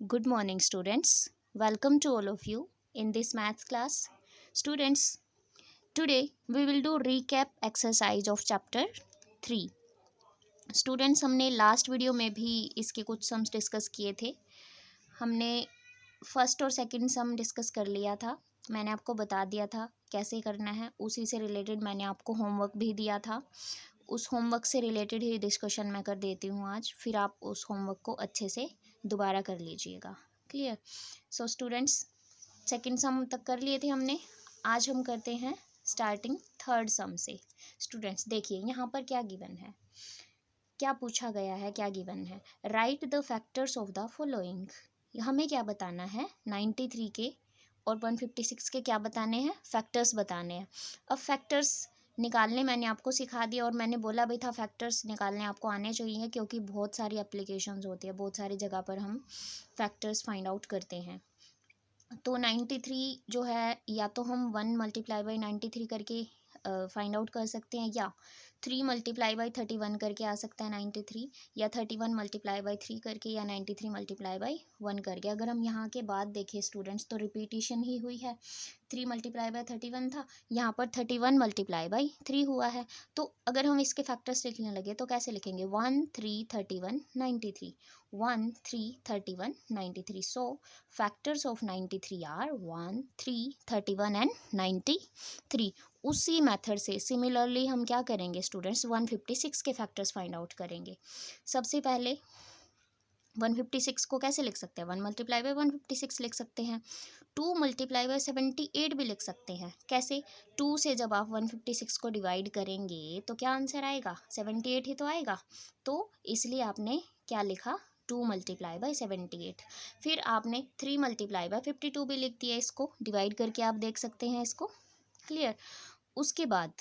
Good morning, students. Welcome to all of you in this maths class. Students, today we will do recap exercise of chapter 3. Students, हमने last video में भी इसके कुछ sums discuss किए थे. हमने first और सेकंड सम discuss कर लिया था. मैंने आपको बता दिया था कैसे करना है. उसी से रिलेटेड मैंने आपको होमवर्क भी दिया था. उस होमवर्क से रिलेटेड ही डिस्कशन मैं कर देती हूँ आज. फिर आप उस होमवर्क को अच्छे से दोबारा कर लीजिएगा. क्लियर? सो स्टूडेंट्स, सेकंड सम तक कर लिए थे हमने. आज हम करते हैं स्टार्टिंग थर्ड सम से. स्टूडेंट्स देखिए यहाँ पर क्या गिवन है, क्या पूछा गया है, क्या गिवन है. Right the factors of the following. हमें क्या बताना है, 93 के और 156 के क्या बताने हैं, फैक्टर्स बताने हैं. अब फैक्टर्स निकालने मैंने आपको सिखा दिया और मैंने बोला भी था फैक्टर्स निकालने आपको आने चाहिए, क्योंकि बहुत सारी एप्लीकेशंस होती है, बहुत सारी जगह पर हम फैक्टर्स फाइंड आउट करते हैं. तो 93 जो है, या तो हम 1 मल्टीप्लाई बाई 93 करके फाइंड आउट कर सकते हैं, या 3 मल्टीप्लाई बाई 31 करके आ सकता है 93, या 31 मल्टीप्लाई बाई 3 करके, या 93 मल्टीप्लाई बाई 1 करके. अगर हम यहाँ के बाद देखें स्टूडेंट्स तो रिपीटिशन ही हुई है. 3 मल्टीप्लाई बाई 31 था, यहाँ पर 31 मल्टीप्लाई बाई 3 हुआ है. तो अगर हम इसके फैक्टर्स लिखने लगे तो कैसे लिखेंगे, 1 3 31 93, 1 3 31 93. So factors of 93 are 1 3 31 and 93. उसी मेथड से सिमिलरली हम क्या करेंगे स्टूडेंट्स, 156 के फैक्टर्स फाइंड आउट करेंगे. सबसे पहले 156 को कैसे लिख सकते हैं, 1 मल्टीप्लाई बाई 156 लिख सकते हैं. 2 मल्टीप्लाई बाई 78 भी लिख सकते हैं. कैसे, 2 से जब आप 156 को डिवाइड करेंगे तो क्या आंसर आएगा, 78 ही तो आएगा. तो इसलिए आपने क्या लिखा, 2 मल्टीप्लाई बाई 78. फिर आपने 3 मल्टीप्लाई बाई 52 भी लिख दिया. इसको डिवाइड करके आप देख सकते हैं इसको. क्लियर? उसके बाद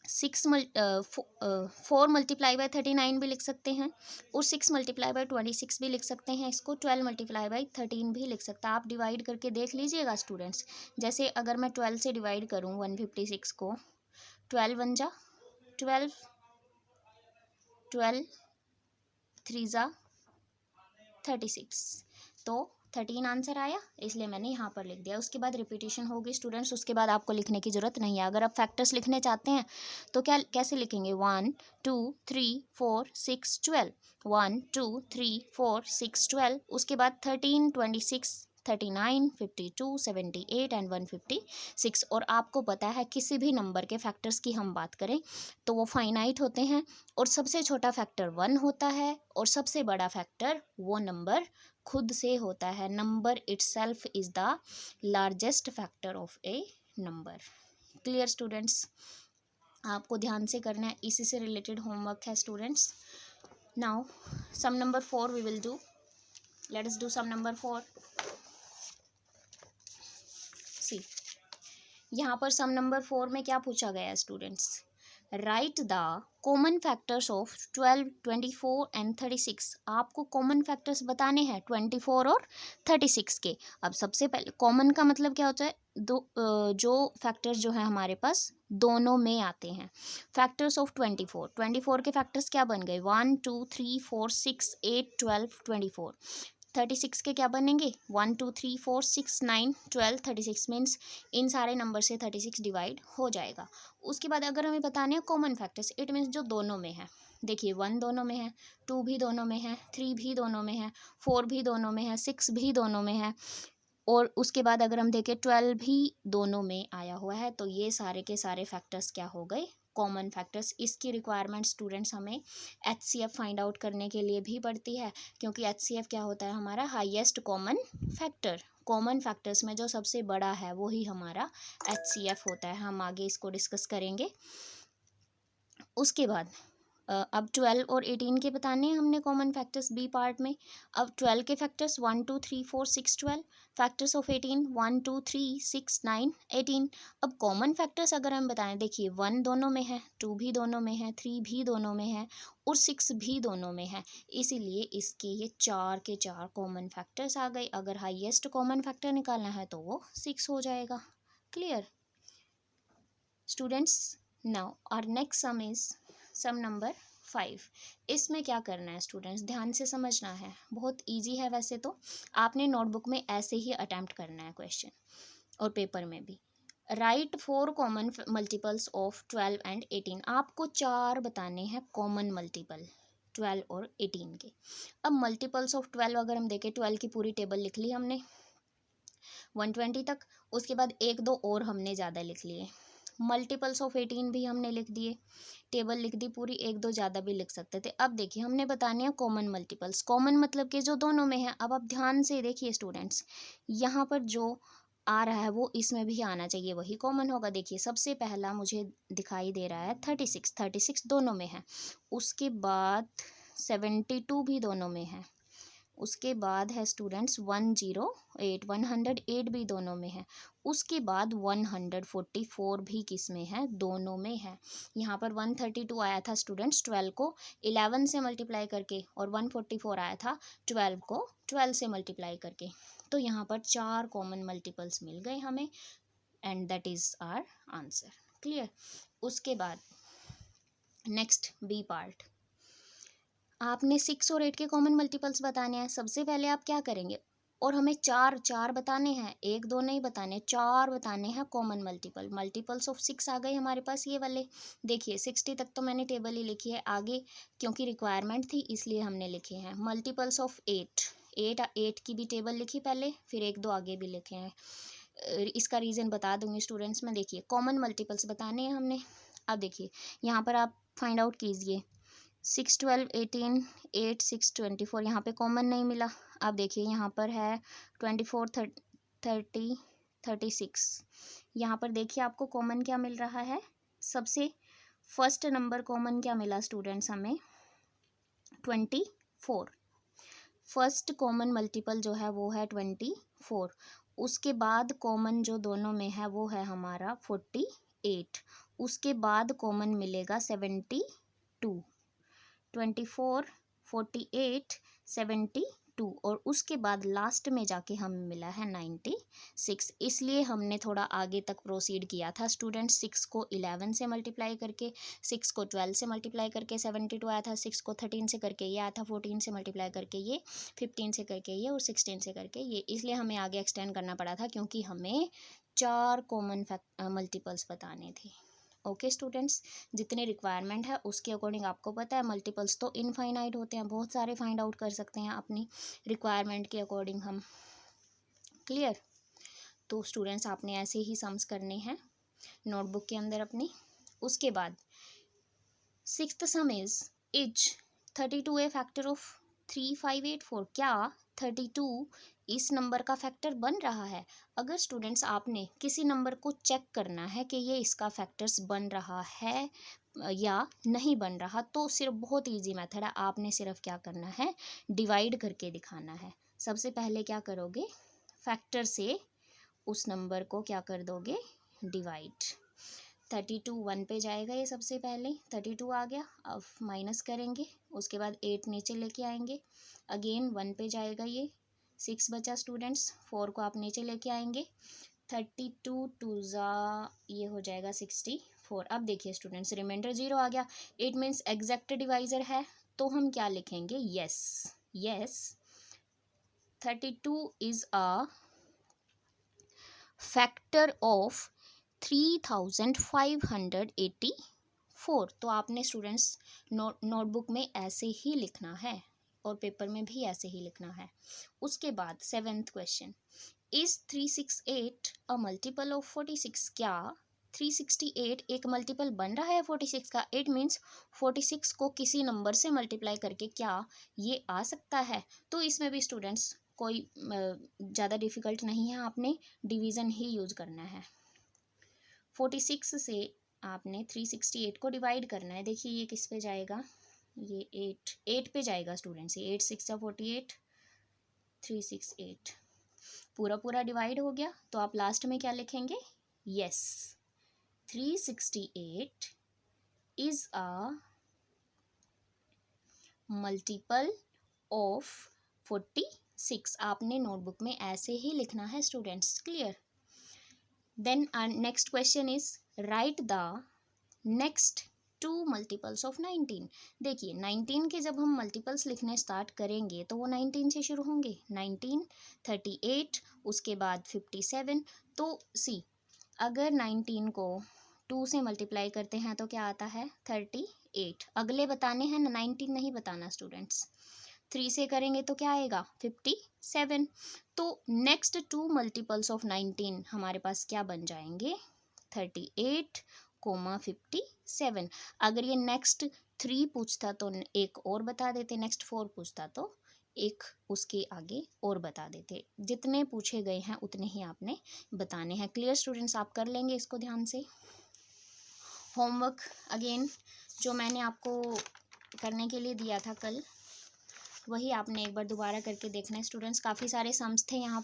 4 मल्टीप्लाई बाई 39 भी लिख सकते हैं, और 6 मल्टीप्लाई बाई 26 भी लिख सकते हैं. इसको 12 मल्टीप्लाई बाई 13 भी लिख सकता है. आप डिवाइड करके देख लीजिएगा स्टूडेंट्स. जैसे अगर मैं 12 से डिवाइड करूँ 156 को, 12 वन जा 12, 12 थ्री जा 36, तो 13 आंसर आया, इसलिए मैंने यहाँ पर लिख दिया. उसके बाद रिपीटिशन होगी स्टूडेंट्स, उसके बाद आपको लिखने की ज़रूरत नहीं है. अगर आप फैक्टर्स लिखने चाहते हैं तो क्या कैसे लिखेंगे, 1 2 3 4 6 12, 1 2 3 4 6 12. उसके बाद 13 26 39 52 78 एंड 156. और आपको पता है किसी भी नंबर के फैक्टर्स की हम बात करें तो वो फाइनाइट होते हैं, और सबसे छोटा फैक्टर 1 होता है, और सबसे बड़ा फैक्टर वो नंबर खुद से होता है. Number itself is the largest factor of a number. Clear students? आपको ध्यान से करना है, इसी से रिलेटेड होमवर्क है students. Now sum number 4 we will do. Let us do sum number 4. See, यहाँ पर सम नंबर 4 में क्या पूछा गया है students, right the common factors of 12 24 and 36. आपको कॉमन फैक्टर्स बताने हैं 24 और 36 के. अब सबसे पहले कॉमन का मतलब क्या होता है, जो फैक्टर्स जो है हमारे पास दोनों में आते हैं. फैक्टर्स ऑफ 24 के फैक्टर्स क्या बन गए, 1 2 3 4 6 8 12 24. 36 के क्या बनेंगे, 1 2 3 4 6 9 12 36. मीन्स इन सारे नंबर से 36 डिवाइड हो जाएगा. उसके बाद अगर हमें बताने हैं कॉमन फैक्टर्स, इट मीन्स जो दोनों में है. देखिए 1 दोनों में है, 2 भी दोनों में है, 3 भी दोनों में है, 4 भी दोनों में है, 6 भी दोनों में है, और उसके बाद अगर हम देखें 12 भी दोनों में आया हुआ है. तो ये सारे के सारे फैक्टर्स क्या हो गए, कॉमन फैक्टर्स. इसकी रिक्वायरमेंट स्टूडेंट्स हमें HCF फाइंड आउट करने के लिए भी पड़ती है, क्योंकि HCF क्या होता है, हमारा highest common factor. Common factors में जो सबसे बड़ा है वही हमारा HCF होता है. हम आगे इसको डिस्कस करेंगे. उसके बाद अब 12 और 18 के बताने हैं हमने कॉमन फैक्टर्स बी पार्ट में. अब 12 के फैक्टर्स 1 2 3 4 6 12. Factors of 18 1 2 3 6 9 18. अब कॉमन फैक्टर्स अगर हम बताएं, देखिए 1 दोनों में है, 2 भी दोनों में है, 3 भी दोनों में है, और 6 भी दोनों में है. इसीलिए इसके ये 4 के 4 कॉमन फैक्टर्स आ गए. अगर हाईएस्ट कॉमन फैक्टर निकालना है तो वो 6 हो जाएगा. Clear students? Now our next sum is sum number 5। इसमें क्या करना है स्टूडेंट्स, ध्यान से समझना है, बहुत इजी है वैसे तो। आपने नोटबुक में ऐसे ही अटेम्प्ट करना है क्वेश्चन, और पेपर में भी। Right 4 common multiples of 12 and 18। आपको 4 बताने हैं कॉमन मल्टीपल 12 और 18 के। अब मल्टीपल्स ऑफ 12 अगर हम देखें, 12 की पूरी टेबल लिख ली हमने 120 तक। उसके बाद एक दो और हमने ज़्यादा लिख लिए। मल्टीपल्स ऑफ 18 भी हमने लिख दिए, टेबल लिख दी पूरी, एक दो ज़्यादा भी लिख सकते थे। अब देखिए हमने बताने हैं कॉमन मल्टीपल्स, कॉमन मतलब कि जो दोनों में है। अब आप ध्यान से देखिए स्टूडेंट्स, यहाँ पर जो आ रहा है वो इसमें भी आना चाहिए, वही कॉमन होगा। देखिए सबसे पहला मुझे दिखाई दे रहा है 36, 36 दोनों में है। उसके बाद 72 भी दोनों में है। उसके बाद है स्टूडेंट्स 108, 108 भी दोनों में है। उसके बाद 144 भी किस में है, दोनों में है। यहाँ पर 132 आया था स्टूडेंट्स 12 को 11 से मल्टीप्लाई करके, और 144 आया था 12 को 12 से मल्टीप्लाई करके। तो यहाँ पर 4 कॉमन मल्टीपल्स मिल गए हमें, and that is our answer. Clear. उसके बाद नेक्स्ट बी पार्ट, आपने 6 और 8 के कॉमन मल्टीपल्स बताने हैं। सबसे पहले आप क्या करेंगे, और हमें चार बताने हैं, एक दो नहीं बताने, 4 बताने हैं कॉमन मल्टीपल। मल्टीपल्स ऑफ 6 आ गए हमारे पास ये वाले। देखिए 60 तक तो मैंने टेबल ही लिखी है, आगे क्योंकि रिक्वायरमेंट थी इसलिए हमने लिखे हैं। मल्टीपल्स ऑफ 8 की भी टेबल लिखी पहले, फिर एक दो आगे भी लिखे हैं। इसका रीज़न बता दूंगी स्टूडेंट्स में। देखिए कॉमन मल्टीपल्स बताने हैं हमने। अब देखिए यहाँ पर आप फाइंड आउट कीजिए, 6 12 18 8 6 24, यहाँ पे कॉमन नहीं मिला। अब देखिए यहाँ पर है 24 30 36। यहाँ पर देखिए आपको कॉमन क्या मिल रहा है, सबसे फर्स्ट नंबर कॉमन क्या मिला स्टूडेंट्स हमें, 24। फर्स्ट कॉमन मल्टीपल जो है वो है 24। उसके बाद कॉमन जो दोनों में है वो है हमारा 48। उसके बाद कॉमन मिलेगा 72, 24 48 72, और उसके बाद लास्ट में जाके हमें मिला है 96। इसलिए हमने थोड़ा आगे तक प्रोसीड किया था स्टूडेंट्स। 6 को 11 से मल्टीप्लाई करके, 6 को 12 से मल्टीप्लाई करके 72 आया था, 6 को 13 से करके ये आया था, 14 से मल्टीप्लाई करके ये, 15 से करके ये, और 16 से करके ये। इसलिए हमें आगे एक्सटेंड करना पड़ा था क्योंकि हमें 4 कॉमन मल्टीपल्स बताने थे। ओके स्टूडेंट्स, जितने रिक्वायरमेंट है उसके अकॉर्डिंग आपको पता है मल्टीपल्स तो इनफाइनाइट होते हैं, बहुत सारे फाइंड आउट कर सकते हैं अपनी रिक्वायरमेंट के अकॉर्डिंग हम। क्लियर। तो स्टूडेंट्स आपने ऐसे ही सम्स करने हैं नोटबुक के अंदर अपनी। उसके बाद sixth some is 32 A factor of 3584। क्या 32 इस नंबर का फैक्टर बन रहा है? अगर स्टूडेंट्स आपने किसी नंबर को चेक करना है कि ये इसका फैक्टर्स बन रहा है या नहीं बन रहा, तो सिर्फ बहुत इजी मेथड है, आपने सिर्फ क्या करना है, डिवाइड करके दिखाना है। सबसे पहले क्या करोगे, फैक्टर से उस नंबर को क्या कर दोगे, डिवाइड। 32 1 पे जाएगा ये, सबसे पहले 32 आ गया, अब माइनस करेंगे, उसके बाद 8 नीचे लेके आएंगे, अगेन 1 पे जाएगा ये, 6 बचा स्टूडेंट्स, 4 को आप नीचे लेके आएंगे, 32 2 ज़ा ये हो जाएगा 64। अब देखिए स्टूडेंट्स रिमाइंडर 0 आ गया, इट मीन्स एग्जैक्ट डिवाइजर है, तो हम क्या लिखेंगे, yes 32 is a factor of 3584। तो आपने स्टूडेंट्स नोटबुक में ऐसे ही लिखना है और पेपर में भी ऐसे ही लिखना है। उसके बाद 7th question, is 368 a multiple of 46। क्या 368 एक मल्टीपल बन रहा है 46 का? इट मीन्स 46 को किसी नंबर से मल्टीप्लाई करके क्या ये आ सकता है? तो इसमें भी स्टूडेंट्स कोई ज़्यादा डिफ़िकल्ट नहीं है, आपने डिवीज़न ही यूज़ करना है। 46 से आपने 368 को डिवाइड करना है। देखिए ये किस पे जाएगा, ये 8 पे जाएगा स्टूडेंट्स, ये 8 6 48 368 पूरा डिवाइड हो गया। तो आप लास्ट में क्या लिखेंगे, yes 368 is a multiple of 46। आपने नोटबुक में ऐसे ही लिखना है students. Clear. Then next question is right the next 2 multiples of 19। देखिए 19 के जब हम मल्टीपल्स लिखने स्टार्ट करेंगे तो वो 19 से शुरू होंगे। 19, 38, उसके बाद 57। तो सी, अगर 19 को 2 से मल्टीप्लाई करते हैं तो क्या आता है 38। अगले बताने हैं ना, 19 नहीं बताना स्टूडेंट्स। 3 से करेंगे तो क्या आएगा 57। तो नेक्स्ट 2 मल्टीपल्स ऑफ 19 हमारे पास क्या बन जाएंगे 38, 57। अगर ये नेक्स्ट 3 पूछता तो एक और बता देते, नेक्स्ट 4 पूछता तो एक उसके आगे और बता देते। जितने पूछे गए हैं उतने ही आपने बताने हैं। क्लियर स्टूडेंट्स, आप कर लेंगे इसको ध्यान से। होमवर्क अगेन जो मैंने आपको करने के लिए दिया था कल, वही आपने एक बार दोबारा करके देखना है स्टूडेंट्स। काफ़ी सारे सम्स थे यहाँ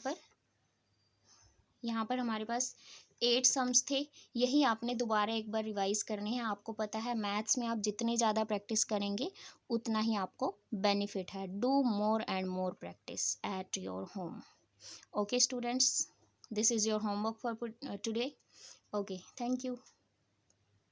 पर हमारे पास 8 सम्स थे। यही आपने दोबारा एक बार रिवाइज करने हैं। आपको पता है मैथ्स में आप जितने ज़्यादा प्रैक्टिस करेंगे उतना ही आपको बेनिफिट है। Do more and more practice at your home. Okay students, this is your homework for today. Okay, thank you.